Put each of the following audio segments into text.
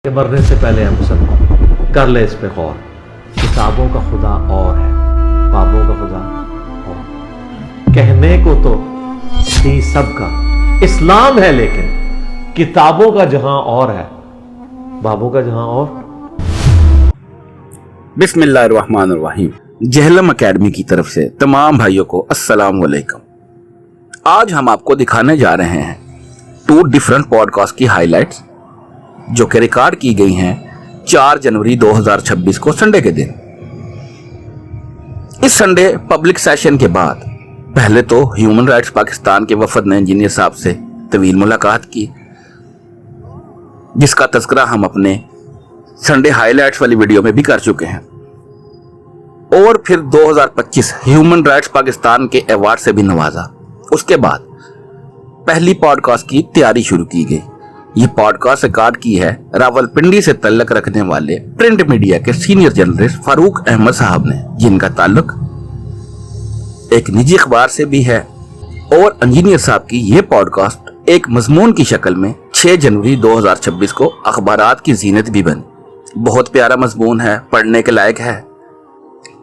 کہ مرنے سے پہلے ہم سب کر لے اس پہ غور. کتابوں کا خدا اور ہے، بابوں کا خدا اور. کہنے کو تو تھی سب کا اسلام ہے، لیکن کتابوں کا جہاں اور ہے، بابوں کا جہاں اور. بسم اللہ الرحمن الرحیم. جہلم اکیڈمی کی طرف سے تمام بھائیوں کو السلام علیکم. آج ہم آپ کو دکھانے جا رہے ہیں 2 ڈیفرنٹ پوڈ کاسٹ کی ہائی لائٹس جو کہ ریکارڈ کی گئی ہیں 4 جنوری 2026 کو سنڈے کے دن. اس سنڈے پبلک سیشن کے بعد پہلے تو ہیومن رائٹس پاکستان کے وفد نے انجینئر صاحب سے طویل ملاقات کی، جس کا تذکرہ ہم اپنے سنڈے ہائی لائٹس والی ویڈیو میں بھی کر چکے ہیں. اور پھر 2025 ہیومن رائٹس پاکستان کے ایوارڈ سے بھی نوازا. اس کے بعد پہلی پوڈ کاسٹ کی تیاری شروع کی گئی. یہ پوڈ کاسٹ ریکارڈ کی ہے راولپنڈی سے تعلق رکھنے والے پرنٹ میڈیا کے سینئر جرنلسٹ فاروق احمد صاحب نے، جن کا تعلق ایک نجی اخبار سے بھی ہے. اور انجینئر صاحب کی یہ پوڈ کاسٹ ایک مضمون کی شکل میں 6 جنوری 2026 کو اخبارات کی زینت بھی بنی. بہت پیارا مضمون ہے، پڑھنے کے لائق ہے.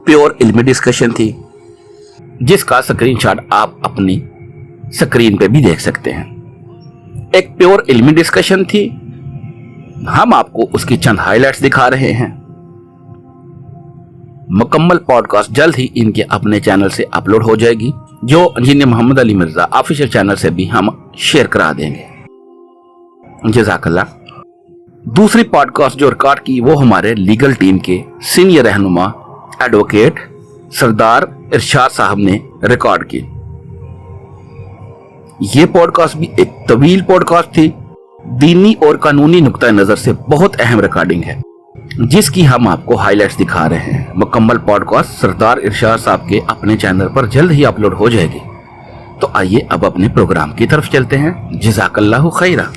پیور علمی ڈسکشن تھی، جس کا سکرین شاٹ آپ اپنی سکرین پہ بھی دیکھ سکتے ہیں. ایک پیور علمی ڈسکشن تھی. ہم آپ کو اس کی چند ہائی لائٹس دکھا رہے ہیں. مکمل پوڈ کاسٹ جلد ہی ان کے اپنے چینل سے اپلوڈ ہو جائے گی، جو انجینئر محمد علی مرزا آفیشیل چینل سے بھی ہم شیئر کرا دیں گے. جزاک اللہ. دوسری پوڈ کاسٹ جو ریکارڈ کی وہ ہمارے لیگل ٹیم کے سینئر رہنما ایڈوکیٹ سردار ارشاد صاحب نے ریکارڈ کی. یہ پوڈ کاسٹ بھی ایک طویل پوڈ کاسٹ تھی. دینی اور قانونی نقطہ نظر سے بہت اہم ریکارڈنگ ہے، جس کی ہم آپ کو ہائی لائٹس دکھا رہے ہیں. مکمل پوڈ کاسٹ سردار ارشاد صاحب کے اپنے چینل پر جلد ہی اپلوڈ ہو جائے گی. تو آئیے اب اپنے پروگرام کی طرف چلتے ہیں. جزاک اللہ خیرہ.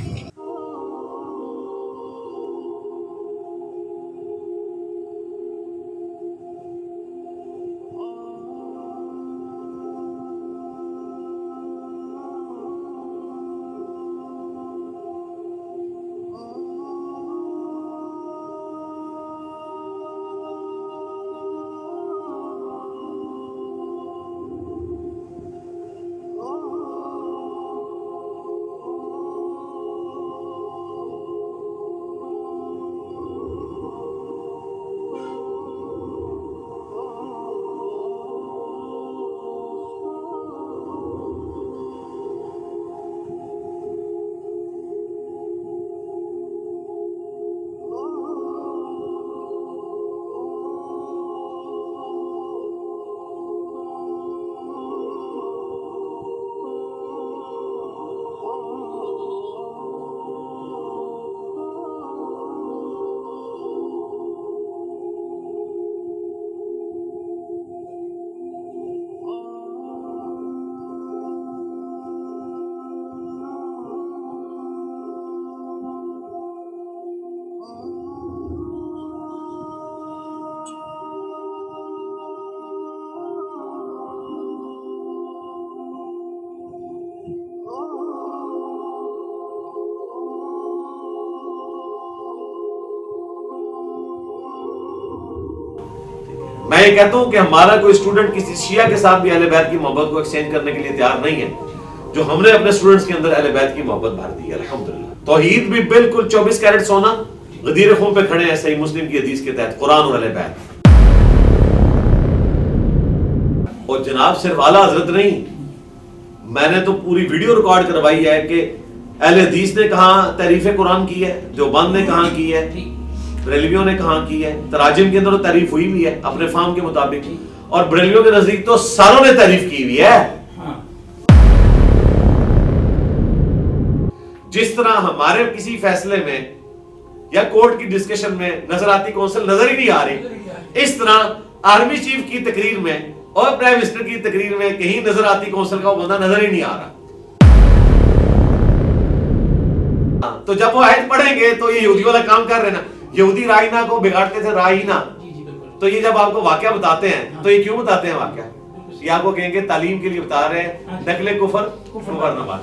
میں یہ کہتا ہوں کہ ہمارا کوئی اسٹوڈنٹ کسی شیعہ کے ساتھ بھی اہل بیت کی محبت کو ایکسچینج کرنے کے لیے تیار نہیں ہے، جو ہم نے اپنے اسٹوڈنٹس کے اندر اہل بیت کی محبت بھر دی ہے. الحمدللہ. توحید بھی بالکل 24 کیرٹ سونا غدیر خون پہ کھڑے ہیں، صحیح مسلم کی حدیث کے تحت، قرآن اور اہل بیت. اور جناب صرف اعلیٰ حضرت نہیں، میں نے تو پوری ویڈیو ریکارڈ کروائی ہے کہ اہل حدیث نے کہاں تعریف قرآن کی ہے، جو بند نے کہاں کی ہے، بریلویوں نے کہاں کی ہے. تراجم کے اندر تعریف ہوئی بھی ہے اپنے فہم کے مطابق، اور بریلویوں کے نزدیک تو ساروں نے تعریف کی ہوئی ہے. جس طرح ہمارے کسی فیصلے میں یا کورٹ کی ڈسکشن میں نظراتی کونسل نظر ہی نہیں آ رہی، اس طرح آرمی چیف کی تقریر میں اور پرائم منسٹر کی تقریر میں کہیں نظراتی کونسل کا وہ بندہ نظر ہی نہیں آ رہا. تو جب وہ آیت پڑھیں گے تو یہ یہودی والا کام کر رہے نا، یہودی رائنا کو بگاڑتے تھے رائنا. تو یہ جب آپ کو واقعہ بتاتے ہیں تو یہ کیوں بتاتے ہیں واقعہ؟ یہ آپ کو کہیں گے تعلیم کے لیے بتا رہے ہیں، نقل کفر نہ بات.